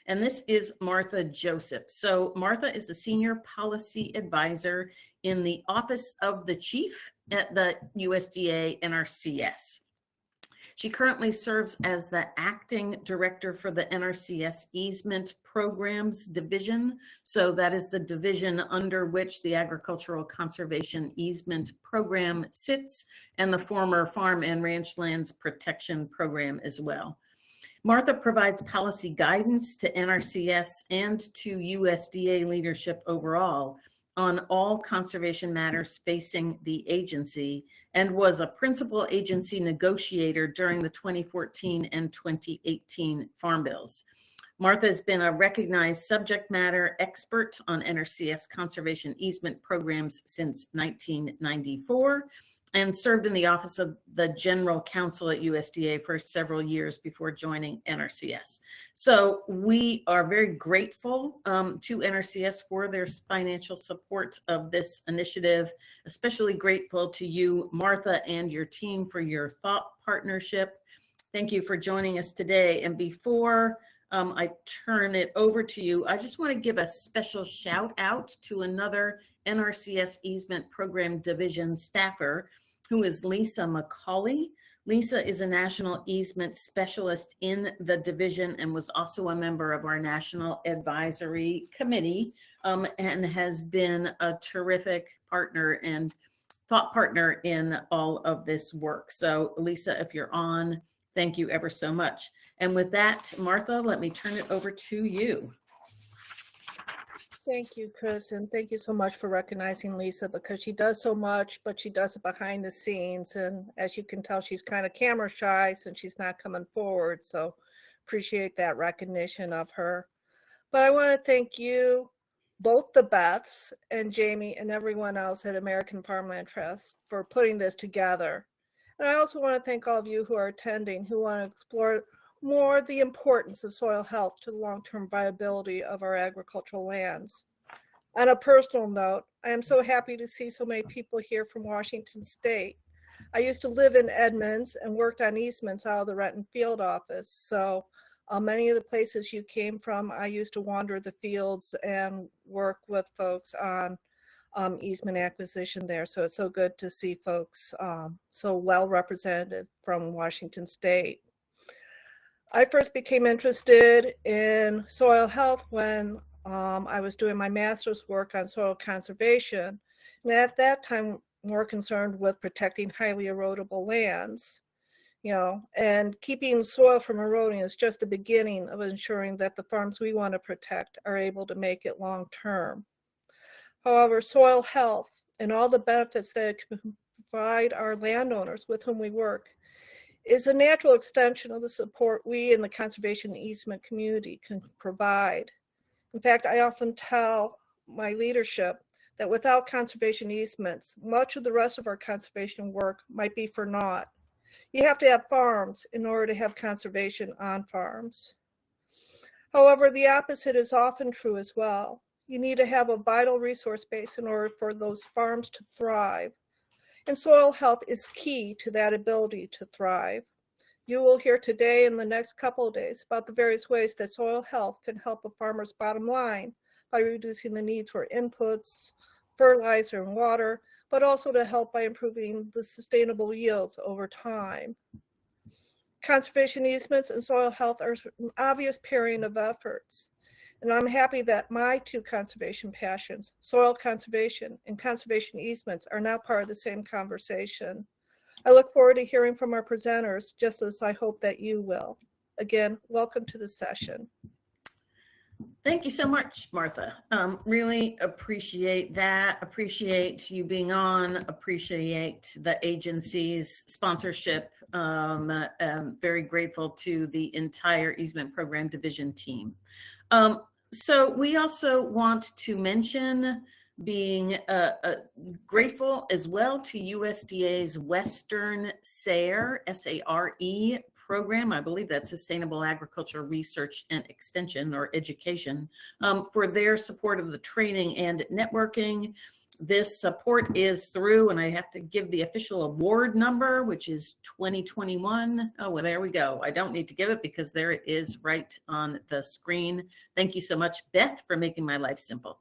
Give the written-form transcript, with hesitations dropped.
and this is Martha Joseph. So Martha is a senior policy advisor in the Office of the Chief at the USDA NRCS. She currently serves as the acting director for the NRCS Easement Programs Division. So that is the division under which the Agricultural Conservation Easement Program sits, and the former Farm and Ranch Lands Protection Program as well. Martha provides policy guidance to NRCS and to USDA leadership overall on all conservation matters facing the agency, and was a principal agency negotiator during the 2014 and 2018 Farm Bills. Martha has been a recognized subject matter expert on NRCS conservation easement programs since 1994, and served in the office of the general counsel at USDA for several years before joining NRCS. So we are very grateful to NRCS for their financial support of this initiative, especially grateful to you, Martha, and your team for your thought partnership. Thank you for joining us today. And before I turn it over to you, I just want to give a special shout out to another NRCS Easement Program Division staffer, who is Lisa McCauley. Lisa is a national easement specialist in the division and was also a member of our National Advisory Committee, and has been a terrific partner and thought partner in all of this work. So Lisa, if you're on, thank you ever so much. And with that, Martha, let me turn it over to you. Thank you, Chris, and thank you so much for recognizing Lisa, because she does so much, but she does it behind the scenes. And as you can tell, she's kind of camera shy since she's not coming forward. So appreciate that recognition of her. But I want to thank you, both the Beths and Jamie and everyone else at American Farmland Trust for putting this together. And I also want to thank all of you who are attending, who want to explore more the importance of soil health to the long-term viability of our agricultural lands. On a personal note, I am so happy to see so many people here from Washington State. I used to live in Edmonds and worked on easements out of the Renton Field office. So many of the places you came from, I used to wander the fields and work with folks on easement acquisition there. So it's so good to see folks so well represented from Washington State. I first became interested in soil health when I was doing my master's work on soil conservation. And at that time, more concerned with protecting highly erodible lands, and keeping soil from eroding is just the beginning of ensuring that the farms we want to protect are able to make it long term. However, soil health and all the benefits that it can provide our landowners with whom we work is a natural extension of the support we in the conservation easement community can provide. In fact, I often tell my leadership that without conservation easements, much of the rest of our conservation work might be for naught. You have to have farms in order to have conservation on farms. However, the opposite is often true as well. You need to have a vital resource base in order for those farms to thrive. And soil health is key to that ability to thrive. You will hear today and the next couple of days about the various ways that soil health can help a farmer's bottom line by reducing the needs for inputs, fertilizer, and water, but also to help by improving the sustainable yields over time. Conservation easements and soil health are an obvious pairing of efforts. And I'm happy that my two conservation passions, soil conservation and conservation easements, are now part of the same conversation. I look forward to hearing from our presenters, just as I hope that you will. Again, welcome to the session. Thank you so much, Martha. Really appreciate that. Appreciate you being on. Appreciate the agency's sponsorship. Very grateful to the entire Easement Program Division team. So we also want to mention being grateful as well to USDA's Western SARE, S-A-R-E program. I believe that's Sustainable Agriculture Research and Extension or Education, for their support of the training and networking. This support is through, and I have to give the official award number, which is 2021. Oh, well, there we go. I don't need to give it because there it is right on the screen. Thank you so much, Beth, for making my life simple.